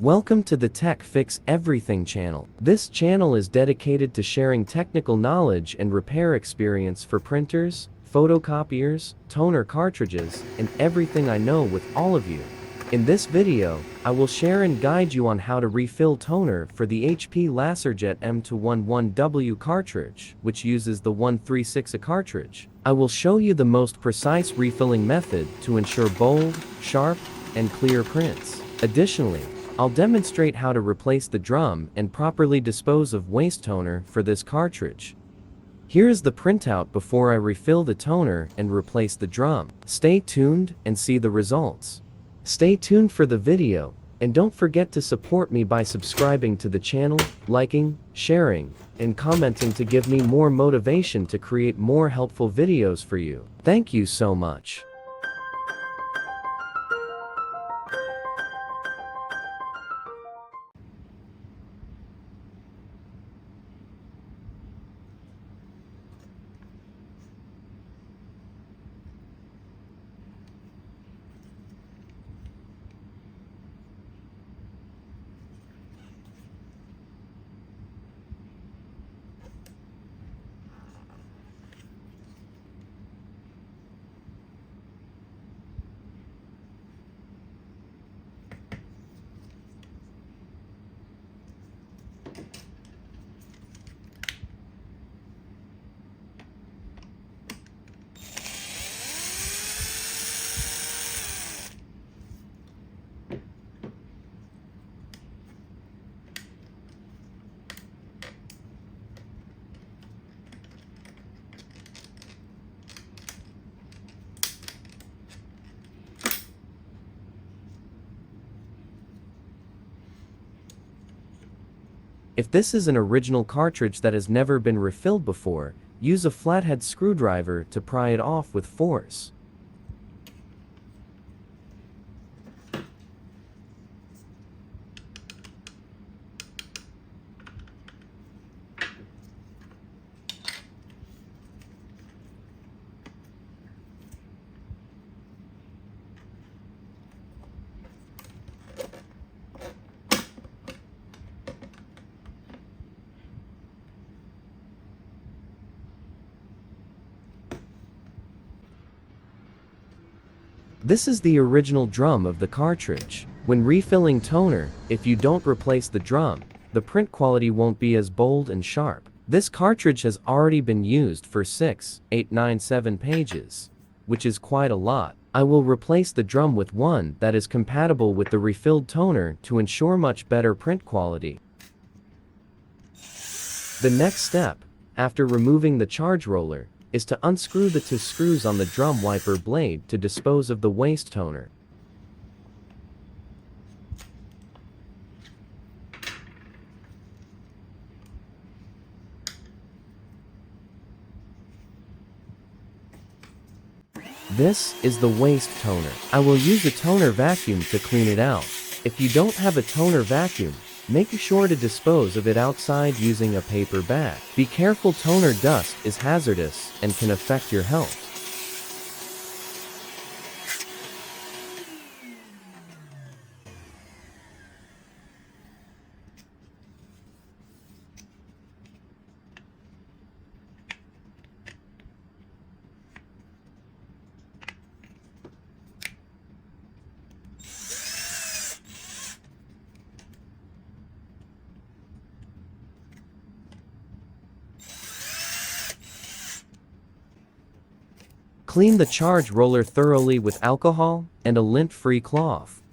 Welcome to the Tech Fix Everything channel. This channel is dedicated to sharing technical knowledge and repair experience for printers, photocopiers, toner cartridges, and everything I know with all of you. In this video, I will share and guide you on how to refill toner for the HP LaserJet M211dw cartridge, which uses the 136A cartridge. I will show you the most precise refilling method to ensure bold, sharp, and clear prints. Additionally, I'll demonstrate how to replace the drum and properly dispose of waste toner for this cartridge. Here is the printout before I refill the toner and replace the drum. Stay tuned and see the results. Stay tuned for the video, and don't forget to support me by subscribing to the channel, liking, sharing, and commenting to give me more motivation to create more helpful videos for you. Thank you so much. If this is an original cartridge that has never been refilled before, use a flathead screwdriver to pry it off with force. This is the original drum of the cartridge. When refilling toner, if you don't replace the drum, the print quality won't be as bold and sharp. This cartridge has already been used for 6,897 pages, which is quite a lot. I will replace the drum with one that is compatible with the refilled toner to ensure much better print quality. The next step, after removing the charge roller, is to unscrew the two screws on the drum wiper blade to dispose of the waste toner. This is the waste toner. I will use a toner vacuum to clean it out. If you don't have a toner vacuum, make sure to dispose of it outside using a paper bag. Be careful, toner dust is hazardous and can affect your health. Clean the charge roller thoroughly with alcohol and a lint-free cloth.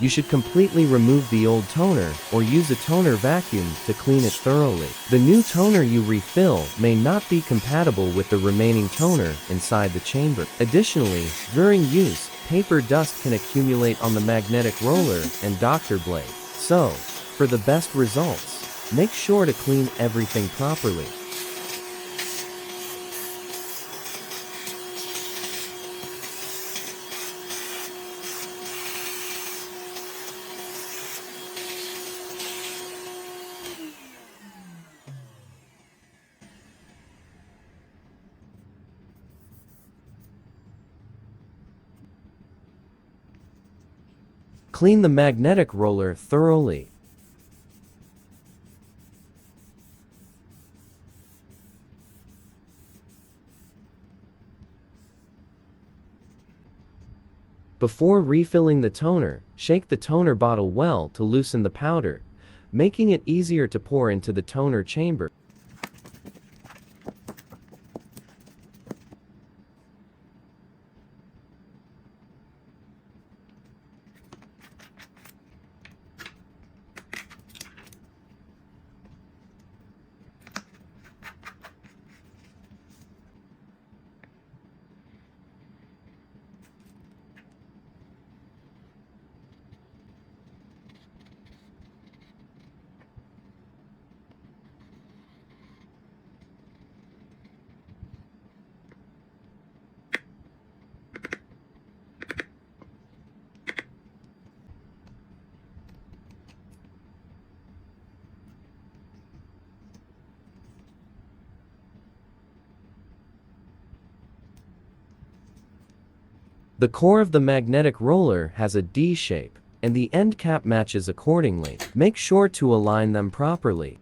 You should completely remove the old toner, or use a toner vacuum to clean it thoroughly. The new toner you refill may not be compatible with the remaining toner inside the chamber. Additionally, during use, paper dust can accumulate on the magnetic roller and doctor blade. So, for the best results, make sure to clean everything properly. Clean the magnetic roller thoroughly. Before refilling the toner, shake the toner bottle well to loosen the powder, making it easier to pour into the toner chamber. The core of the magnetic roller has a D shape, and the end cap matches accordingly. Make sure to align them properly.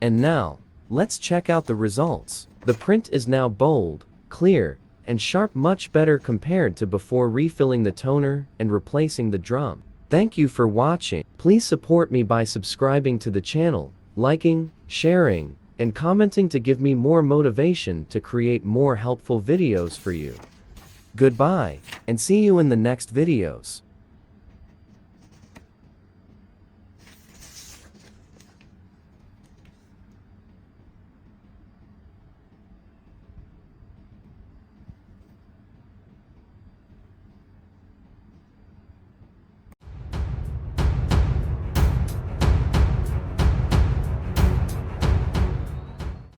And now, let's check out the results. The print is now bold, clear, clear, and sharp, much better compared to before refilling the toner and replacing the drum. Thank you for watching. Please support me by subscribing to the channel, liking, sharing, and commenting to give me more motivation to create more helpful videos for you. Goodbye, and see you in the next videos.